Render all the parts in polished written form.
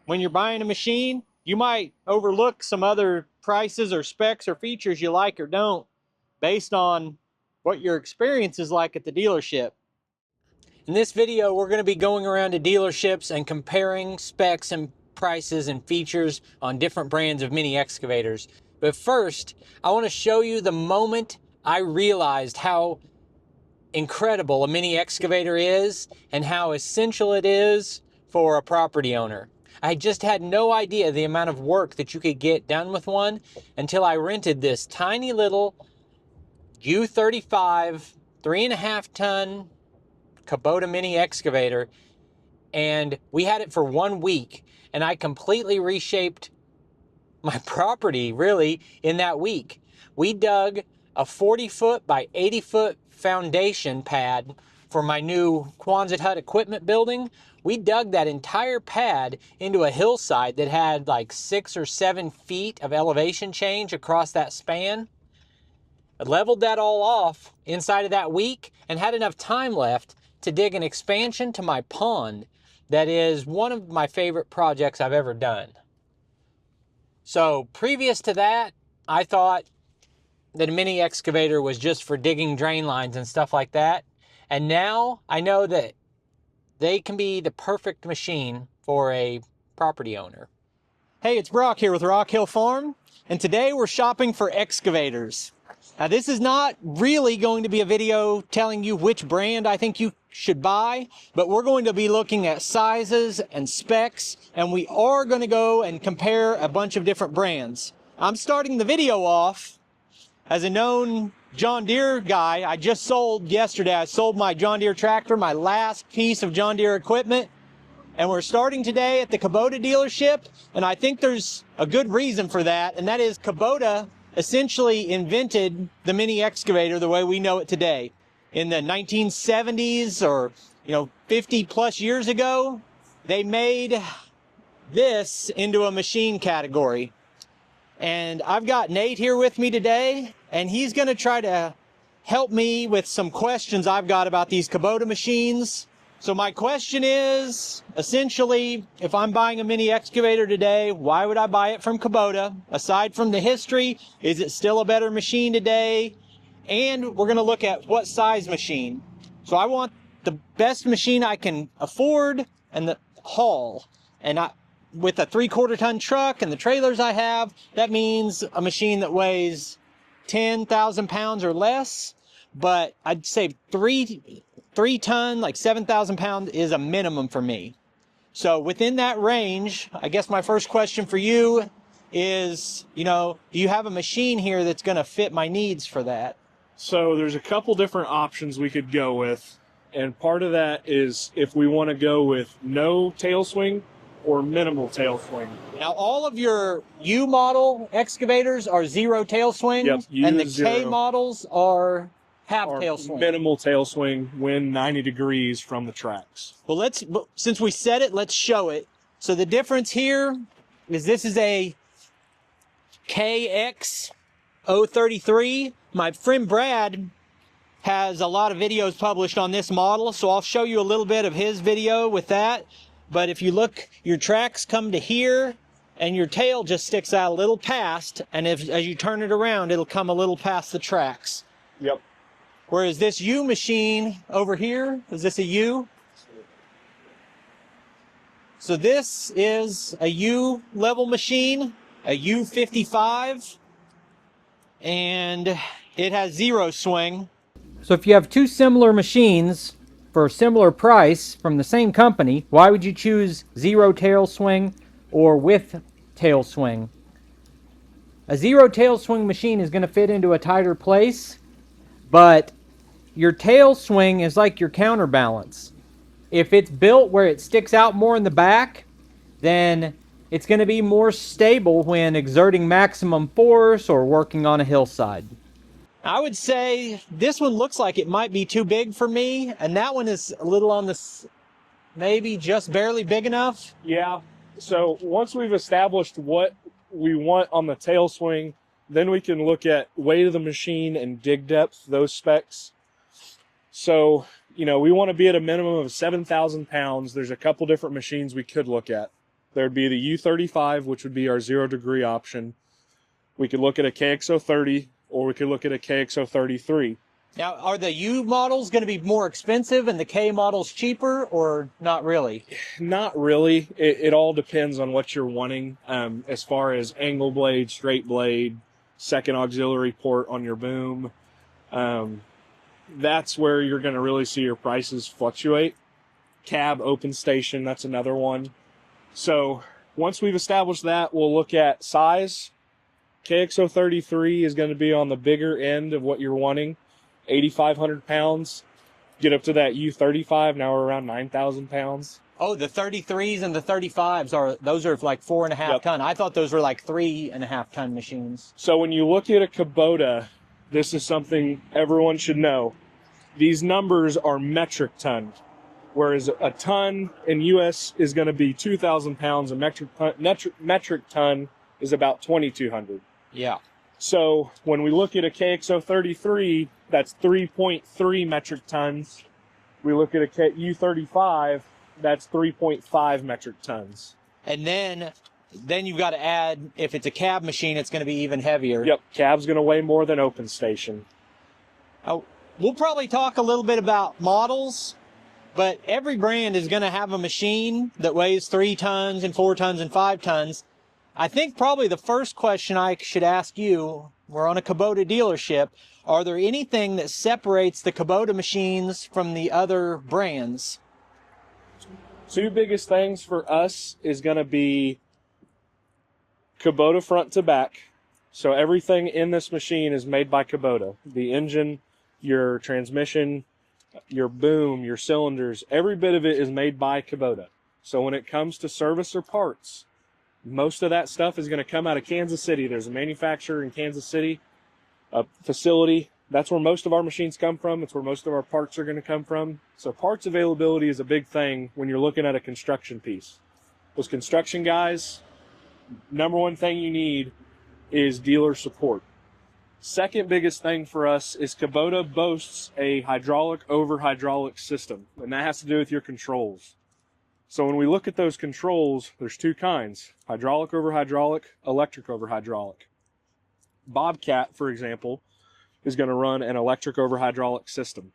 when you're buying a machine, you might overlook some other prices or specs or features you like or don't based on what your experience is like at the dealership. In this video, we're going to be going around to dealerships and comparing specs and prices and features on different brands of mini excavators. But first, I want to show you the moment I realized how incredible a mini excavator is and how essential it is for a property owner. I just had no idea the amount of work that you could get done with one until I rented this tiny little U35 3.5 ton Kubota mini excavator, and we had it for 1 week, and I completely reshaped my property really in that week. We dug a 40-foot by 80-foot foundation pad for my new Quonset hut equipment building. We dug that entire pad into a hillside that had like 6 or 7 feet of elevation change across that span. I leveled that all off inside of that week and had enough time left to dig an expansion to my pond that is one of my favorite projects I've ever done. So previous to that, I thought that a mini excavator was just for digging drain lines and stuff like that. And now I know that they can be the perfect machine for a property owner. Hey, it's Brock here with Rock Hill Farm, and today we're shopping for excavators. Now, this is not really going to be a video telling you which brand I think you should buy, but we're going to be looking at sizes and specs, and we are going to go and compare a bunch of different brands. I'm starting the video off as a known John Deere guy. I just sold yesterday. I sold my John Deere tractor, my last piece of John Deere equipment, and we're starting today at the Kubota dealership, and I think there's a good reason for that, and that is Kubota essentially invented the mini excavator the way we know it today. In the 1970s or 50 plus years ago, they made this into a machine category. And I've got Nate here with me today, and he's going to try to help me with some questions I've got about these Kubota machines. So my question is, essentially, if I'm buying a mini excavator today, why would I buy it from Kubota? Aside from the history, is it still a better machine today? And we're going to look at what size machine. So I want the best machine I can afford and the haul. And with a 3/4 ton truck and the trailers I have, that means a machine that weighs 10,000 pounds or less. But I'd say 3 ton, like 7,000 pounds is a minimum for me. So within that range, I guess my first question for you is, do you have a machine here that's going to fit my needs for that? So there's a couple different options we could go with. And part of that is if we want to go with no tail swing or minimal tail swing. Now, all of your U model excavators are 0 tail swing, yep, and the zero. K models are half tail swing. Minimal tail swing when 90 degrees from the tracks. Well, since we said it, let's show it. So the difference here is this is a KX033. My friend Brad has a lot of videos published on this model, so I'll show you a little bit of his video with that. But if you look, your tracks come to here, and your tail just sticks out a little past, and as you turn it around, it'll come a little past the tracks. Yep. Whereas this U machine over here, is this a U? So this is a U level machine, a U55, and it has 0 swing. So if you have two similar machines for a similar price from the same company, why would you choose 0 tail swing or with tail swing? A 0 tail swing machine is going to fit into a tighter place, but your tail swing is like your counterbalance. If it's built where it sticks out more in the back, then it's going to be more stable when exerting maximum force or working on a hillside. I would say this one looks like it might be too big for me, and that one is a little on this, maybe just barely big enough. Yeah, so once we've established what we want on the tail swing, then we can look at weight of the machine and dig depth, those specs. So, we want to be at a minimum of 7,000 pounds. There's a couple different machines we could look at. There'd be the U35, which would be our 0-degree option. We could look at a KX030, or we could look at a KX033. Now, are the U models going to be more expensive and the K models cheaper, or not really? Not really. It all depends on what you're wanting, as far as angle blade, straight blade, second auxiliary port on your boom. That's where you're going to really see your prices fluctuate. Cab, open station, that's another one. So once we've established that, we'll look at size. KX033 is going to be on the bigger end of what you're wanting. 8,500 pounds. Get up to that U35, now we're around 9,000 pounds. Oh, the 33s and the 35s those are like 4.5 ton. I thought those were like 3.5 ton machines. So when you look at a Kubota, this is something everyone should know. These numbers are metric ton, whereas a ton in US is going to be 2,000 pounds. A metric ton is about 2,200. Yeah. So when we look at a KX033, that's 3.3 metric tons. We look at a U35, that's 3.5 metric tons. And then you've got to add, if it's a cab machine, it's going to be even heavier. Yep, cab's going to weigh more than open station. Oh, we'll probably talk a little bit about models, but every brand is going to have a machine that weighs 3 tons and 4 tons and 5 tons. I think probably the first question I should ask you, we're on a Kubota dealership, are there anything that separates the Kubota machines from the other brands? Two biggest things for us is going to be Kubota front to back. So everything in this machine is made by Kubota. The engine, your transmission, your boom, your cylinders, every bit of it is made by Kubota. So when it comes to service or parts, most of that stuff is going to come out of Kansas City. There's a manufacturer in Kansas City, a facility. That's where most of our machines come from. It's where most of our parts are going to come from. So parts availability is a big thing when you're looking at a construction piece. Those construction guys, number one thing you need is dealer support. Second biggest thing for us is Kubota boasts a hydraulic over hydraulic system, and that has to do with your controls. So when we look at those controls, there's two kinds: hydraulic over hydraulic, electric over hydraulic. Bobcat, for example, is going to run an electric over hydraulic system.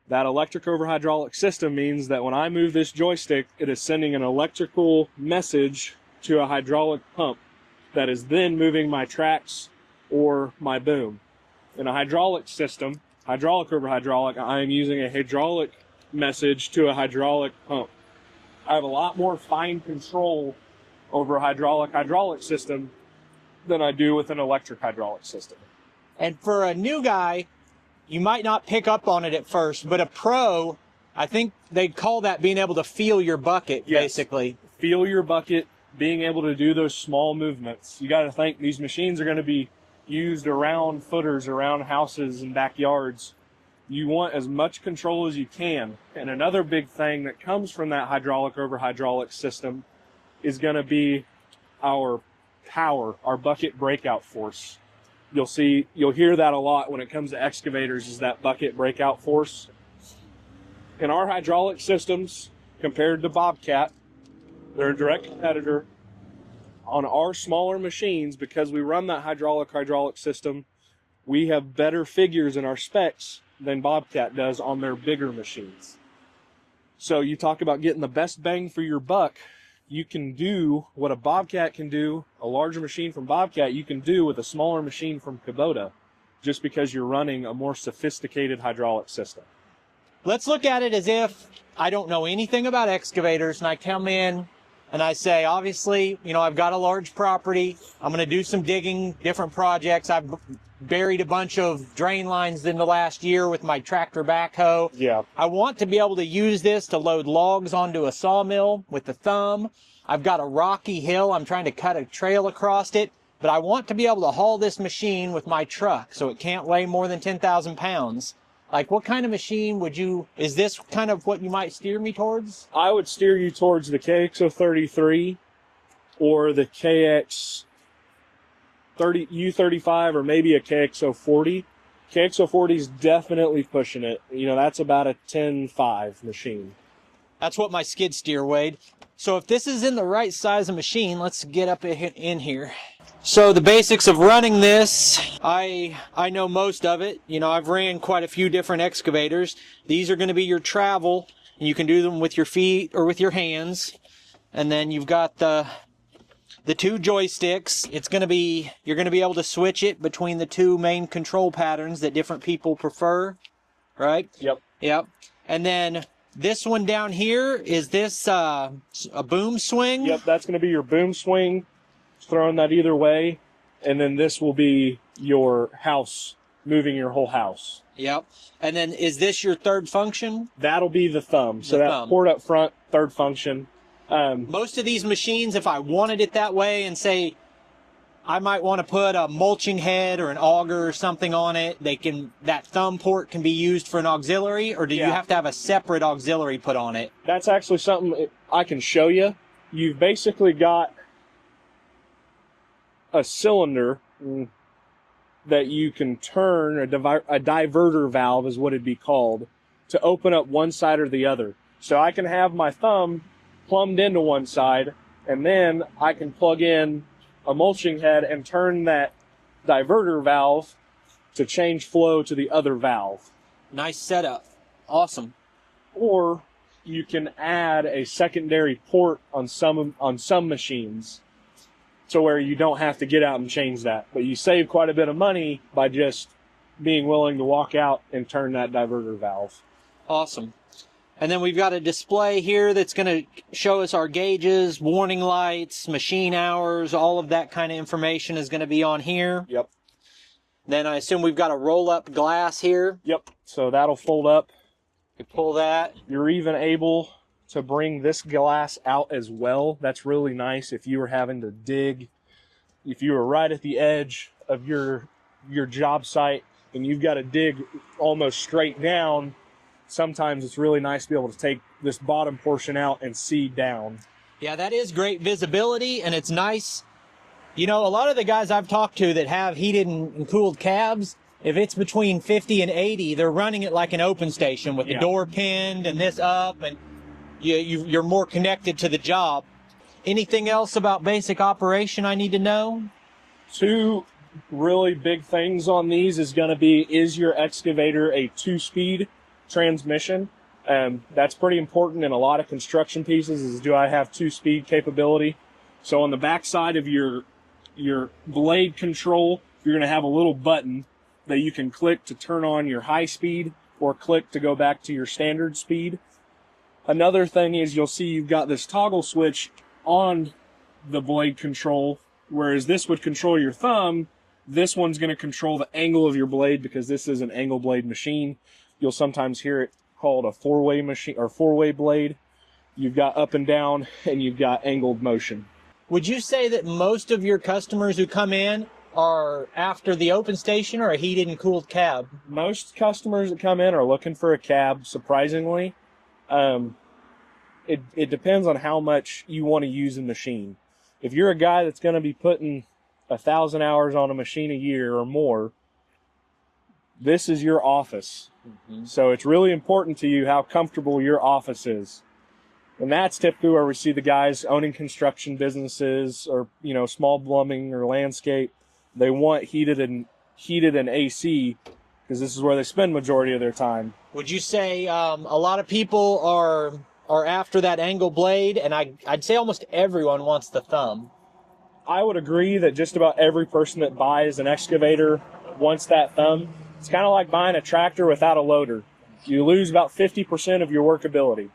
That electric over hydraulic system means that when I move this joystick, it is sending an electrical message to a hydraulic pump that is then moving my tracks or my boom. In a hydraulic system, hydraulic over hydraulic, I am using a hydraulic message to a hydraulic pump. I have a lot more fine control over a hydraulic system than I do with an electric hydraulic system. And for a new guy, you might not pick up on it at first, but a pro, I think they'd call that being able to feel your bucket, Yes. basically. Feel your bucket, being able to do those small movements. You got to think these machines are going to be used around footers, around houses and backyards. You want as much control as you can. And another big thing that comes from that hydraulic over hydraulic system is going to be our power, our bucket breakout force. You'll hear that a lot when it comes to excavators, is that bucket breakout force. In our hydraulic systems, compared to Bobcat, they're a direct competitor. On our smaller machines, because we run that hydraulic system, we have better figures in our specs than Bobcat does on their bigger machines. So you talk about getting the best bang for your buck. You can do what a Bobcat can do, a larger machine from Bobcat, you can do with a smaller machine from Kubota, just because you're running a more sophisticated hydraulic system. Let's look at it as if I don't know anything about excavators, and I come in and I say, obviously, I've got a large property. I'm going to do some digging, different projects. I've buried a bunch of drain lines in the last year with my tractor backhoe. Yeah. I want to be able to use this to load logs onto a sawmill with the thumb. I've got a rocky hill. I'm trying to cut a trail across it, but I want to be able to haul this machine with my truck, so it can't weigh more than 10,000 pounds. Like, what kind of machine is this kind of what you might steer me towards? I would steer you towards the KX033 or the U35 or maybe a KX040. KX040 is definitely pushing it. That's about a 10.5 machine. That's what my skid steer weighed. So if this is in the right size of machine, let's get up in here. So the basics of running this, I know most of it. You know, I've ran quite a few different excavators. These are going to be your travel, and you can do them with your feet or with your hands. And then you've got the two joysticks. You're going to be able to switch it between the two main control patterns that different people prefer, right? Yep. And then this one down here, is this a boom swing? Yep, that's going to be your boom swing. Throwing that either way. And then this will be your house, moving your whole house. Yep. And then is this your third function? That'll be the thumb. So that port up front, third function. Most of these machines, if I wanted it that way and say I might want to put a mulching head or an auger or something on it, that thumb port can be used for an auxiliary, or do you have to have a separate auxiliary put on it? That's actually something I can show you. You've basically got a cylinder that you can turn, a diverter valve is what it'd be called, to open up one side or the other. So I can have my thumb plumbed into one side, and then I can plug in a mulching head and turn that diverter valve to change flow to the other valve. Nice setup. Awesome. Or you can add a secondary port on some machines, to where you don't have to get out and change that. But you save quite a bit of money by just being willing to walk out and turn that diverter valve. Awesome. And then we've got a display here that's going to show us our gauges, warning lights, machine hours, all of that kind of information is going to be on here. Yep. Then I assume we've got a roll-up glass here. Yep. So that'll fold up. You pull that. You're even able to bring this glass out as well. That's really nice if you were having to dig, if you were right at the edge of your job site and you've got to dig almost straight down. Sometimes it's really nice to be able to take this bottom portion out and see down. Yeah, that is great visibility, and it's nice. You know, a lot of the guys I've talked to that have heated and cooled cabs, if it's between 50 and 80, they're running it like an open station with the door pinned and this up, and you're more connected to the job. Anything else about basic operation I need to know? Two really big things on these is going to be, is your excavator a 2-speed transmission? That's pretty important in a lot of construction pieces, is do I have 2-speed capability? So on the back side of your blade control, you're going to have a little button that you can click to turn on your high speed or click to go back to your standard speed. Another thing is you'll see you've got this toggle switch on the blade control, whereas this would control your thumb. This one's going to control the angle of your blade because this is an angle blade machine. You'll sometimes hear it called a 4-way machine or 4-way blade. You've got up and down and you've got angled motion. Would you say that most of your customers who come in are after the open station or a heated and cooled cab? Most customers that come in are looking for a cab, surprisingly. It depends on how much you want to use a machine. If you're a guy that's going to be putting 1,000 hours on a machine a year or more, this is your office. Mm-hmm. So it's really important to you how comfortable your office is. And that's typically where we see the guys owning construction businesses or, you know, small plumbing or landscape. They want heated and AC because this is where they spend majority of their time. Would you say a lot of people are after that angle blade, and I'd say almost everyone wants the thumb? I would agree that just about every person that buys an excavator wants that thumb. It's kind of like buying a tractor without a loader. You lose about 50% of your workability.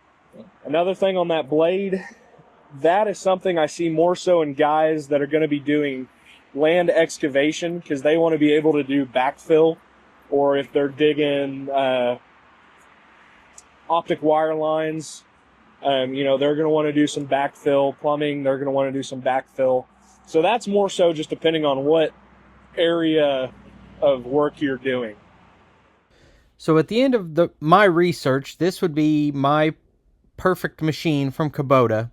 Another thing on that blade, that is something I see more so in guys that are going to be doing land excavation because they want to be able to do backfill, or if they're digging optic wire lines, you know, they're going to want to do some backfill. Plumbing, they're going to want to do some backfill. So that's more so just depending on what area of work you're doing. So at the end of my research, this would be my perfect machine from Kubota.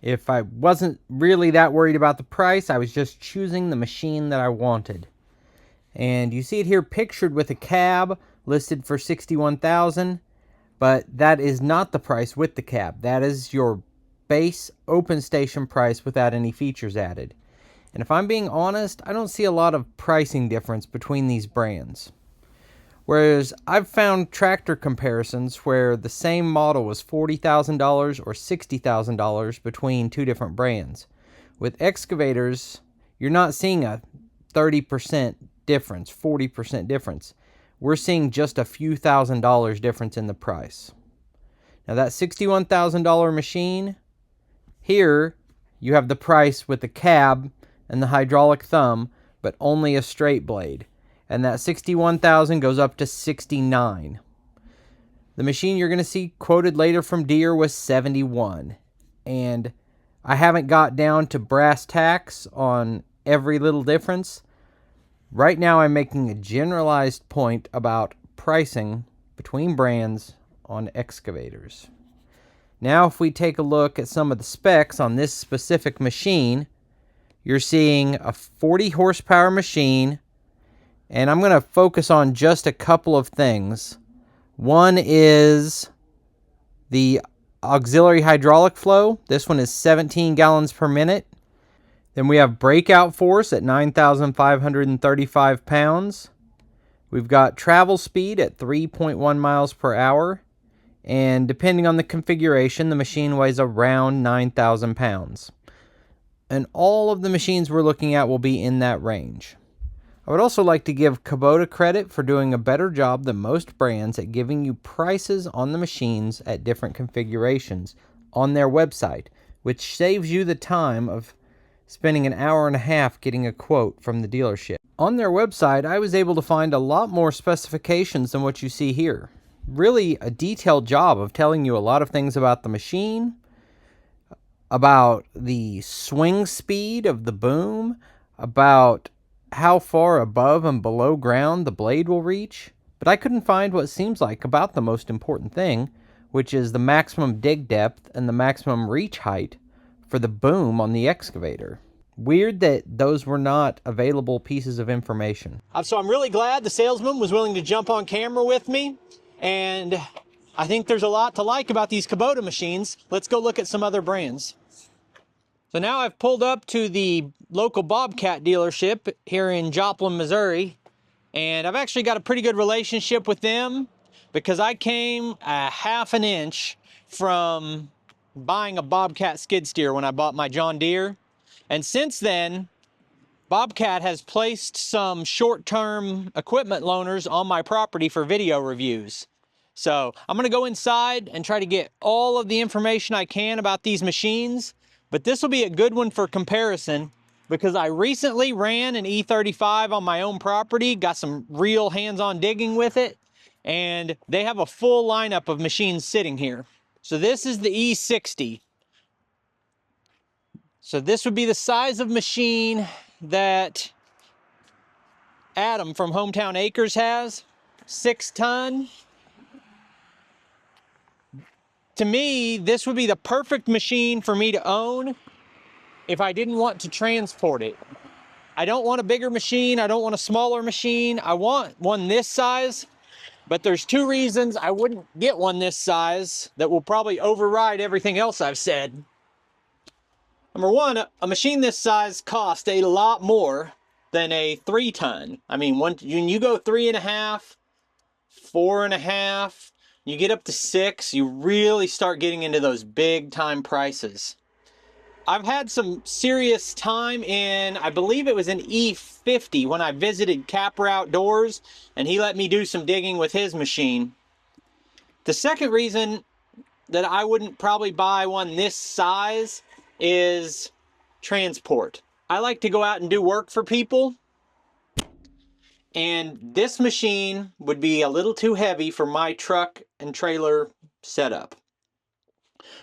If I wasn't really that worried about the price, I was just choosing the machine that I wanted. And you see it here pictured with a cab listed for $61,000, but that is not the price with the cab. That is your base open station price without any features added. And if I'm being honest, I don't see a lot of pricing difference between these brands. Whereas I've found tractor comparisons where the same model was $40,000 or $60,000 between two different brands. With excavators, you're not seeing a 30% difference, 40% difference. We're seeing just a few $1,000s difference in the price. Now that $61,000 machine, here you have the price with the cab and the hydraulic thumb, but only a straight blade. And that $61,000 goes up to $69,000. The machine you're going to see quoted later from Deere was $71,000. And I haven't got down to brass tacks on every little difference. Right now I'm making a generalized point about pricing between brands on excavators. Now if we take a look at some of the specs on this specific machine, you're seeing a 40 horsepower machine, and I'm going to focus on just a couple of things. One is the auxiliary hydraulic flow. This one is 17 gallons per minute. Then we have breakout force at 9,535 pounds. We've got travel speed at 3.1 miles per hour. And depending on the configuration, the machine weighs around 9,000 pounds. And all of the machines we're looking at will be in that range. I would also like to give Kubota credit for doing a better job than most brands at giving you prices on the machines at different configurations on their website, which saves you the time of spending an hour and a half getting a quote from the dealership. On their website, I was able to find a lot more specifications than what you see here. Really a detailed job of telling you a lot of things about the machine, about the swing speed of the boom, about how far above and below ground the blade will reach. But I couldn't find what seems like about the most important thing, which is the maximum dig depth and the maximum reach height for the boom on the excavator. Weird that those were not available pieces of information. So I'm really glad the salesman was willing to jump on camera with me, and I think there's a lot to like about these Kubota machines. Let's go look at some other brands. So now I've pulled up to the local Bobcat dealership here in Joplin, Missouri, and I've actually got a pretty good relationship with them because I came a half an inch from buying a Bobcat skid steer when I bought my John Deere. And since then, Bobcat has placed some short-term equipment loaners on my property for video reviews. So I'm going to go inside and try to get all of the information I can about these machines. But this will be a good one for comparison because I recently ran an E35 on my own property, got some real hands-on digging with it, and they have a full lineup of machines sitting here. So this is the E60. So this would be the size of machine that Adam from Hometown Acres has, 6 ton. To me, this would be the perfect machine for me to own if I didn't want to transport it. I don't want a bigger machine. I don't want a smaller machine. I want one this size, but there's 2 reasons I wouldn't get one this size that will probably override everything else I've said. Number one, a machine this size costs a lot more than a 3 ton. I mean, when you go 3.5, 4.5, you get up to 6, you really start getting into those big time prices. I've had some serious time in, I believe it was an E50 when I visited Capper Outdoors and he let me do some digging with his machine. The second reason that I wouldn't probably buy one this size is transport. I like to go out and do work for people, and this machine would be a little too heavy for my truck and trailer setup.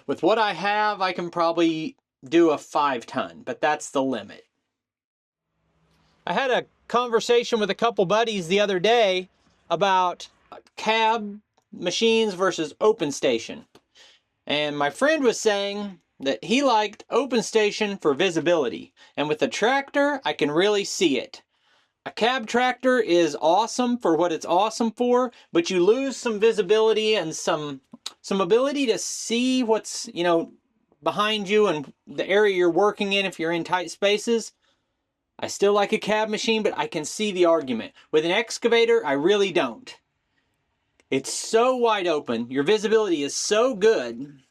With what I have, I can probably do a 5 ton, but that's the limit. I had a conversation with a couple buddies the other day about cab machines versus open station. And my friend was saying that he liked open station for visibility. And with a tractor, I can really see it. A cab tractor is awesome for what it's awesome for, but you lose some visibility and some ability to see what's, behind you and the area you're working in if you're in tight spaces. I still like a cab machine, but I can see the argument. With an excavator, I really don't. It's so wide open. Your visibility is so good.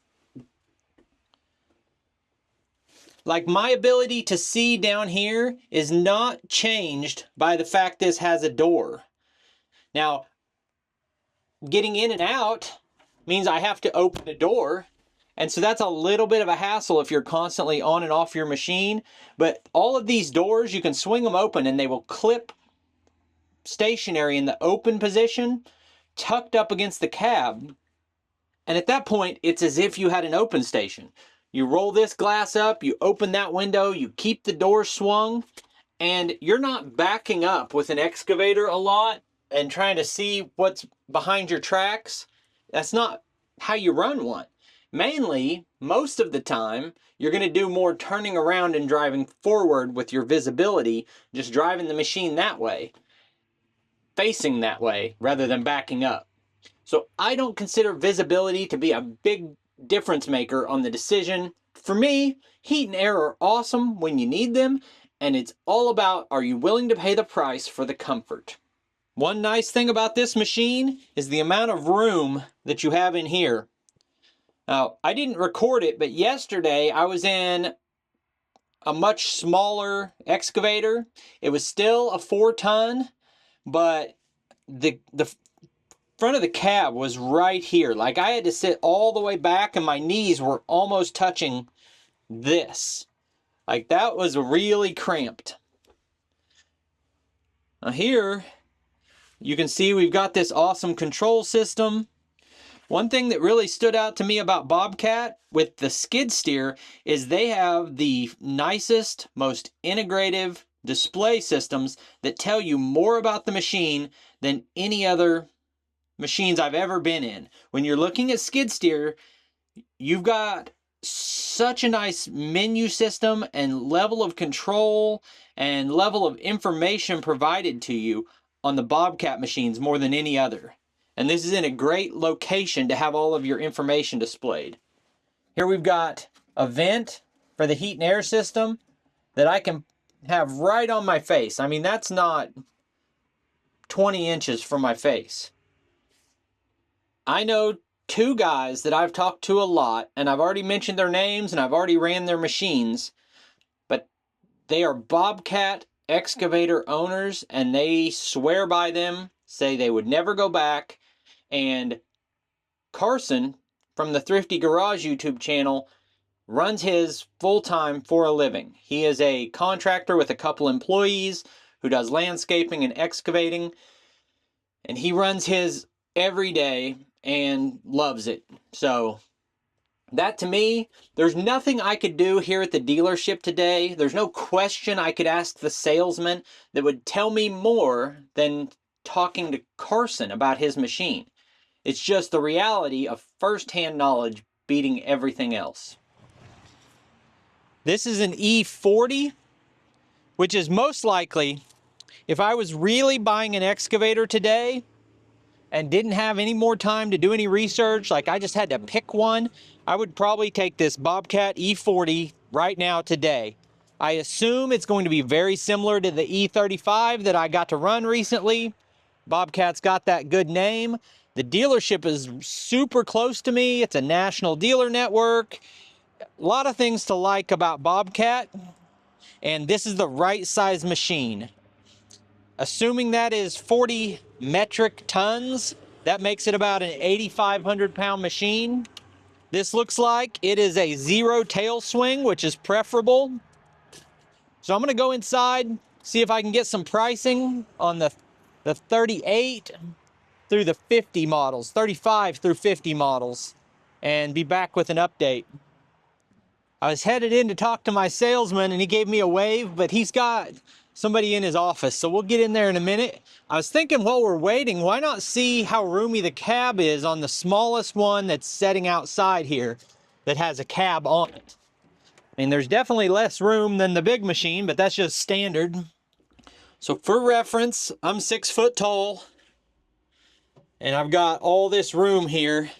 Like, my ability to see down here is not changed by the fact this has a door. Now, getting in and out means I have to open the door. And so that's a little bit of a hassle if you're constantly on and off your machine. But all of these doors, you can swing them open and they will clip stationary in the open position, tucked up against the cab. And at that point, it's as if you had an open station. You roll this glass up, you open that window, you keep the door swung, and you're not backing up with an excavator a lot and trying to see what's behind your tracks. That's not how you run one. Mainly, most of the time, you're going to do more turning around and driving forward with your visibility, just driving the machine that way, facing that way, rather than backing up. So I don't consider visibility to be a big difference maker on the decision. For me, heat and air are awesome when you need them, and it's all about, are you willing to pay the price for the comfort? One nice thing about this machine is the amount of room that you have in here. Now, I didn't record it, but yesterday I was in a much smaller excavator. It was still a 4-ton, but the front of the cab was right here. Like, I had to sit all the way back and my knees were almost touching this. Like, that was really cramped. Now here, you can see we've got this awesome control system. One thing that really stood out to me about Bobcat with the skid steer is they have the nicest, most integrative display systems that tell you more about the machine than any other machines I've ever been in. When you're looking at skid steer, you've got such a nice menu system and level of control and level of information provided to you on the Bobcat machines more than any other. And this is in a great location to have all of your information displayed. Here we've got a vent for the heat and air system that I can have right on my face. I mean, that's not 20 inches from my face. I know 2 guys that I've talked to a lot, and I've already mentioned their names and I've already ran their machines, but they are Bobcat excavator owners and they swear by them, say they would never go back. And Carson from the Thrifty Garage YouTube channel runs his full-time for a living. He is a contractor with a couple employees who does landscaping and excavating, and he runs his every day and loves it. So that, to me, there's nothing I could do here at the dealership today. There's no question I could ask the salesman that would tell me more than talking to Carson about his machine. It's just the reality of first-hand knowledge beating everything else. This is an E40, which is most likely, if I was really buying an excavator today and didn't have any more time to do any research, like I just had to pick one, I would probably take this Bobcat E40 right now today. I assume it's going to be very similar to the E35 that I got to run recently. Bobcat's got that good name. The dealership is super close to me. It's a national dealer network. A lot of things to like about Bobcat. And this is the right size machine. Assuming that is 40 metric tons, that makes it about an 8,500 pound machine. This looks like it is a 0 tail swing, which is preferable. So I'm going to go inside, see if I can get some pricing on the 38 through the 50 models, 35 through 50 models, and be back with an update. I was headed in to talk to my salesman and he gave me a wave, but he's got somebody in his office, so we'll get in there in a minute. I was thinking while we're waiting, why not see how roomy the cab is on the smallest one that's setting outside here that has a cab on it. I mean, there's definitely less room than the big machine, but that's just standard. So for reference, I'm 6 foot tall and I've got all this room here.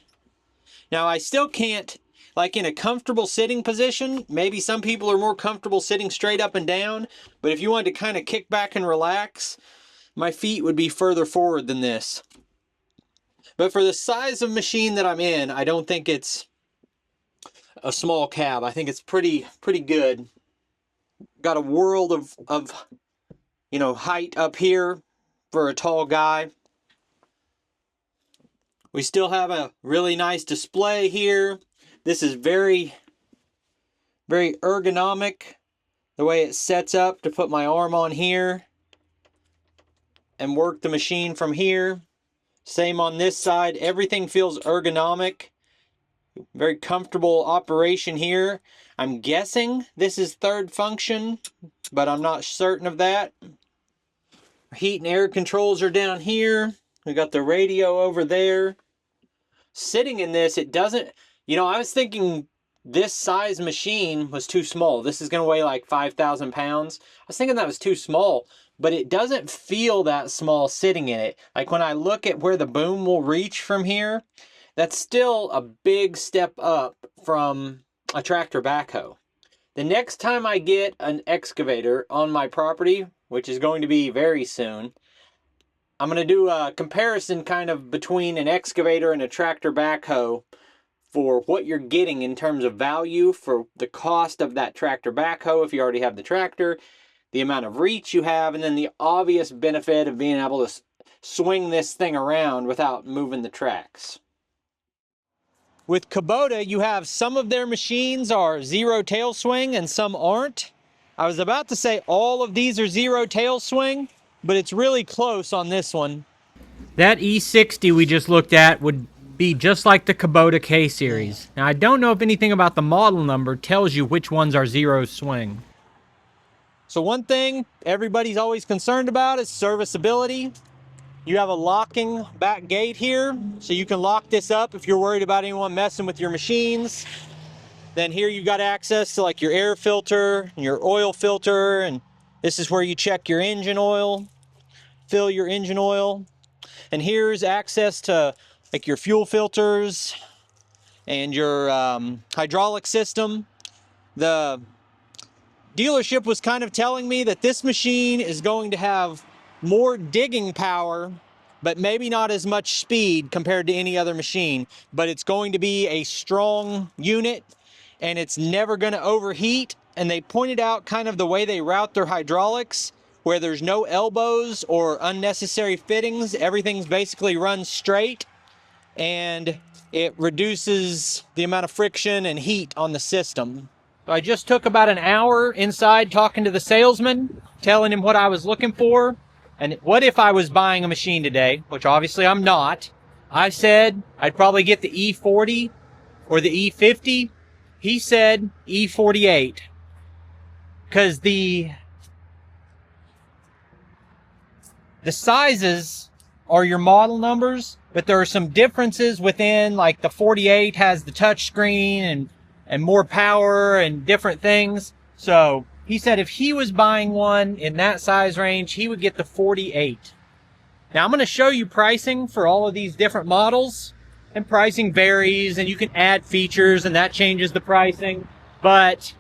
Now I still can't like in a comfortable sitting position. Maybe some people are more comfortable sitting straight up and down, but if you wanted to kind of kick back and relax, my feet would be further forward than this. But for the size of machine that I'm in, I don't think it's a small cab. I think it's pretty good. Got a world of height up here for a tall guy. We still have a really nice display here. This is very ergonomic, the way it sets up to put my arm on here and work the machine from here. Same on this side. Everything feels ergonomic. Very comfortable operation here. I'm guessing this is third function, but I'm not certain of that. Heat and air controls are down here. We got the radio over there. Sitting in this, it doesn't, I was thinking this size machine was too small. This is going to weigh like 5,000 pounds. I was thinking that was too small, but it doesn't feel that small sitting in it. Like when I look at where the boom will reach from here, that's still a big step up from a tractor backhoe. The next time I get an excavator on my property, which is going to be very soon, I'm going to do a comparison kind of between an excavator and a tractor backhoe for what you're getting in terms of value for the cost of that tractor backhoe if you already have the tractor, the amount of reach you have, and then the obvious benefit of being able to swing this thing around without moving the tracks. With Kubota, you have some of their machines are zero tail swing and some aren't. I was about to say all of these are zero tail swing, but it's really close on this one. That E60 we just looked at would be just like the Kubota K series. Now I don't know if anything about the model number tells you which ones are zero swing. So one thing everybody's always concerned about is serviceability. You have a locking back gate here, so you can lock this up if you're worried about anyone messing with your machines. Then here you've got access to like your air filter, your oil filter, and this is where you check your engine oil, fill your engine oil. And here's access to like your fuel filters and your hydraulic system. The dealership was kind of telling me that this machine is going to have more digging power, but maybe not as much speed compared to any other machine. But it's going to be a strong unit and it's never going to overheat. And they pointed out kind of the way they route their hydraulics, where there's no elbows or unnecessary fittings. Everything's basically run straight, and it reduces the amount of friction and heat on the system. So I just took about an hour inside talking to the salesman, telling him what I was looking for, and what if I was buying a machine today, which obviously I'm not. I said I'd probably get the E40 or the E50. He said E48, because the sizes are your model numbers, but there are some differences within, like the 48 has the touch screen and more power and different things. So he said if he was buying one in that size range, he would get the 48. Now I'm going to show you pricing for all of these different models, and pricing varies and you can add features and that changes the pricing. But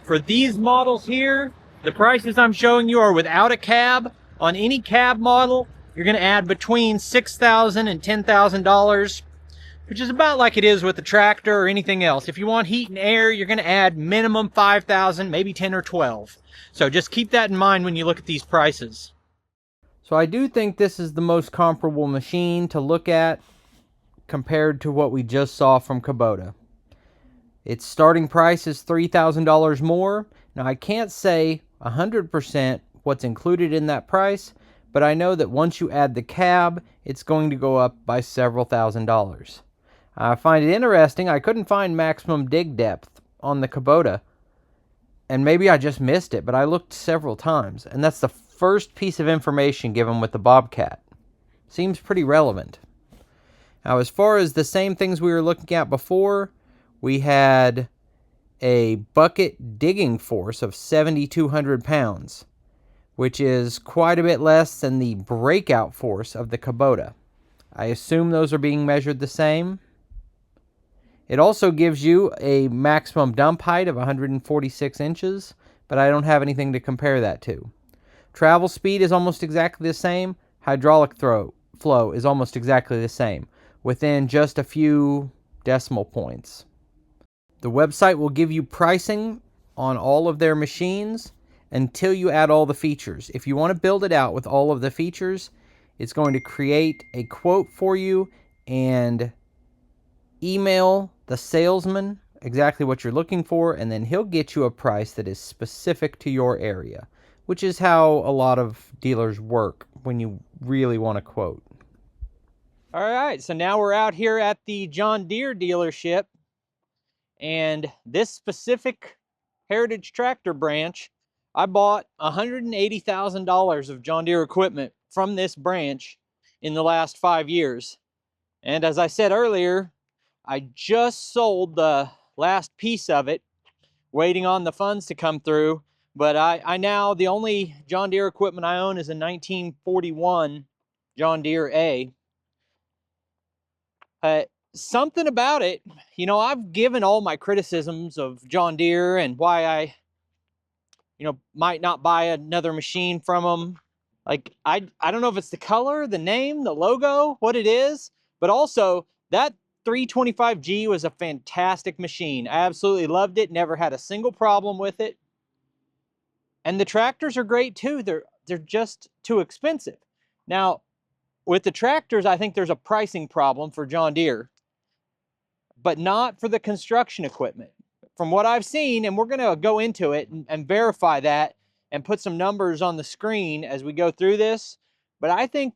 for these models here, the prices I'm showing you are without a cab. On any cab model, you're going to add between $6,000 and $10,000, which is about like it is with the tractor or anything else. If you want heat and air, you're going to add minimum $5,000, maybe 10 or 12. So just keep that in mind when you look at these prices. So I do think this is the most comparable machine to look at compared to what we just saw from Kubota. Its starting price is $3,000 more. Now I can't say 100% what's included in that price, but I know that once you add the cab, it's going to go up by several $1,000s. I find it interesting, I couldn't find maximum dig depth on the Kubota, and maybe I just missed it, but I looked several times, and that's the first piece of information given with the Bobcat. Seems pretty relevant. Now, as far as the same things we were looking at before, we had a bucket digging force of 7,200 pounds, which is quite a bit less than the breakout force of the Kubota. I assume those are being measured the same. It also gives you a maximum dump height of 146 inches, but I don't have anything to compare that to. Travel speed is almost exactly the same. Hydraulic flow is almost exactly the same, within just a few decimal points. The website will give you pricing on all of their machines until you add all the features. If you want to build it out with all of the features, it's going to create a quote for you and email the salesman exactly what you're looking for, and then he'll get you a price that is specific to your area, which is how a lot of dealers work when you really want to quote. All right, so now we're out here at the John Deere dealership, and this specific Heritage Tractor branch, I bought $180,000 of John Deere equipment from this branch in the last 5 years. And as I said earlier, I just sold the last piece of it, waiting on the funds to come through. But I now, the only John Deere equipment I own is a 1941 John Deere A. Something about it, you know, I've given all my criticisms of John Deere and why I, you know, might not buy another machine from them. Like, I don't know if it's the color, the name, the logo, what it is, but also that 325G was a fantastic machine. I absolutely loved it, never had a single problem with it. And the tractors are great too. They're just too expensive. Now, with the tractors, I think there's a pricing problem for John Deere, but not for the construction equipment. From what I've seen, and we're going to go into it and verify that and put some numbers on the screen as we go through this, but I think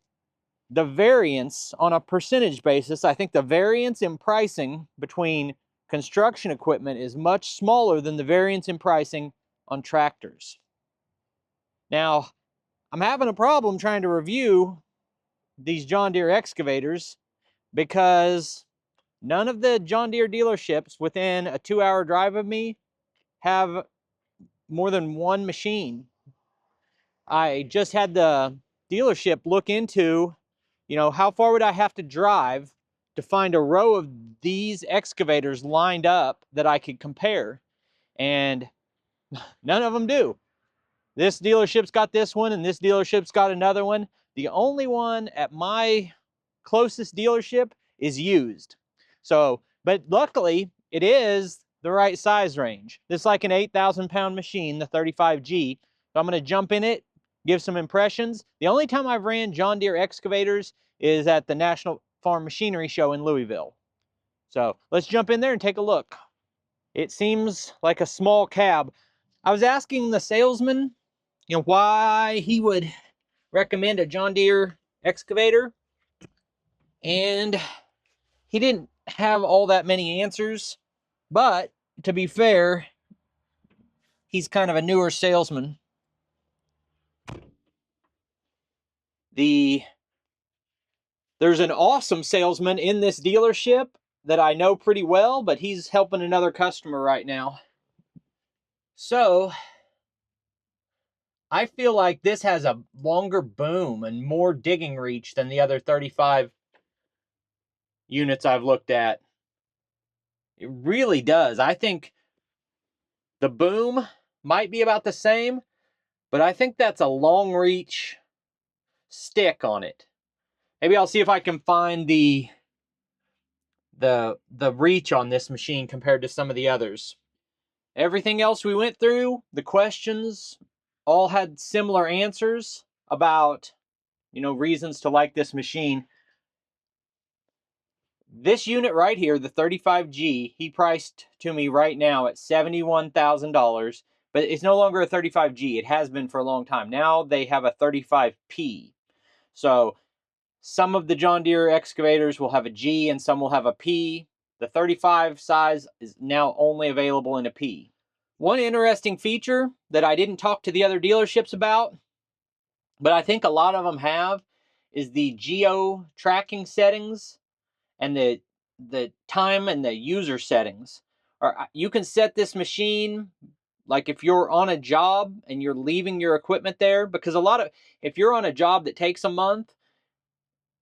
the variance on a percentage basis, I think the variance in pricing between construction equipment is much smaller than the variance in pricing on tractors. Now, I'm having a problem trying to review these John Deere excavators because none of the John Deere dealerships within a 2-hour drive of me have more than one machine. I just had the dealership look into, you know, how far would I have to drive to find a row of these excavators lined up that I could compare, and none of them do. This dealership's got this one and this dealership's got another one. The only one at my closest dealership is used. So, but luckily it is the right size range. This is like an 8,000 pound machine, the 35G. So I'm gonna jump in it, give some impressions. The only time I've ran John Deere excavators is at the National Farm Machinery Show in Louisville. So let's jump in there and take a look. It seems like a small cab. I was asking the salesman, you know, why he would recommend a John Deere excavator, and he didn't have all that many answers. But to be fair, he's kind of a newer salesman. There's an awesome salesman in this dealership that I know pretty well, but he's helping another customer right now. So I feel like this has a longer boom and more digging reach than the other 35 units I've looked at. It really does. I think the boom might be about the same, but I think that's a long reach stick on it. Maybe I'll see if I can find the reach on this machine compared to some of the others. Everything else we went through, the questions, all had similar answers about, you know, reasons to like this machine. This unit right here, the 35G, he priced to me right now at $71,000, but it's no longer a 35G. It has been for a long time. Now they have a 35P. So some of the John Deere excavators will have a G and some will have a P. The 35 size is now only available in a P. One interesting feature that I didn't talk to the other dealerships about, but I think a lot of them have, is the geo tracking settings and the time and the user settings. Or you can set this machine, like if you're on a job and you're leaving your equipment there, because if you're on a job that takes a month,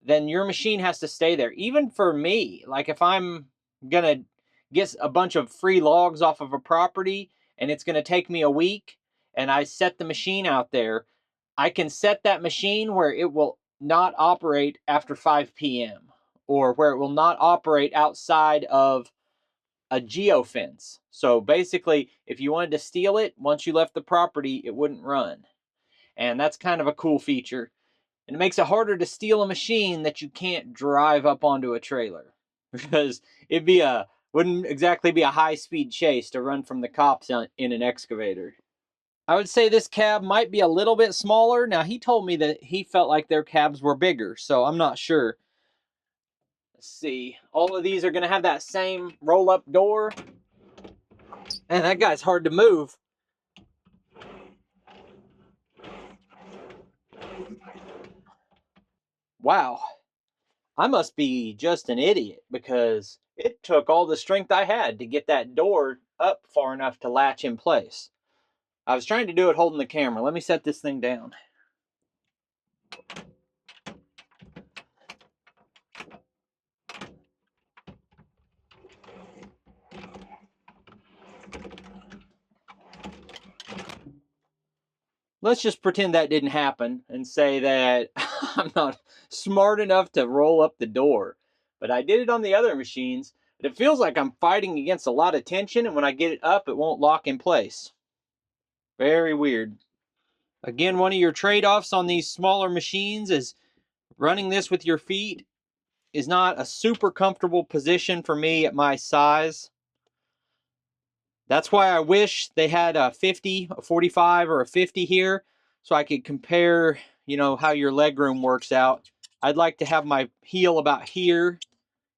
then your machine has to stay there. Even for me, like if I'm gonna get a bunch of free logs off of a property and it's going to take me a week, and I set the machine out there, I can set that machine where it will not operate after 5 p.m. or where it will not operate outside of a geofence. So basically, if you wanted to steal it, once you left the property, it wouldn't run. And that's kind of a cool feature. And it makes it harder to steal a machine that you can't drive up onto a trailer. Because wouldn't exactly be a high-speed chase to run from the cops in an excavator. I would say this cab might be a little bit smaller. Now, he told me that he felt like their cabs were bigger, so I'm not sure. Let's see. All of these are going to have that same roll-up door. And that guy's hard to move. Wow. I must be just an idiot because it took all the strength I had to get that door up far enough to latch in place. I was trying to do it holding the camera. Let me set this thing down. Let's just pretend that didn't happen and say that I'm not smart enough to roll up the door. But I did it on the other machines. But it feels like I'm fighting against a lot of tension, and when I get it up, it won't lock in place. Very weird. Again, one of your trade-offs on these smaller machines is running this with your feet is not a super comfortable position for me at my size. That's why I wish they had a 50, a 45, or a 50 here so I could compare, how your leg room works out. I'd like to have my heel about here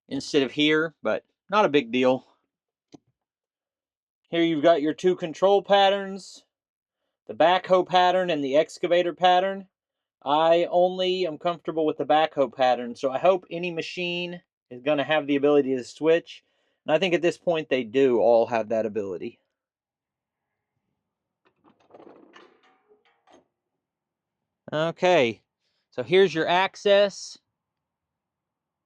instead of here, but not a big deal. Here you've got your two control patterns, the backhoe pattern and the excavator pattern. I only am comfortable with the backhoe pattern, so I hope any machine is going to have the ability to switch. And I think at this point they do all have that ability. Okay, so here's your access.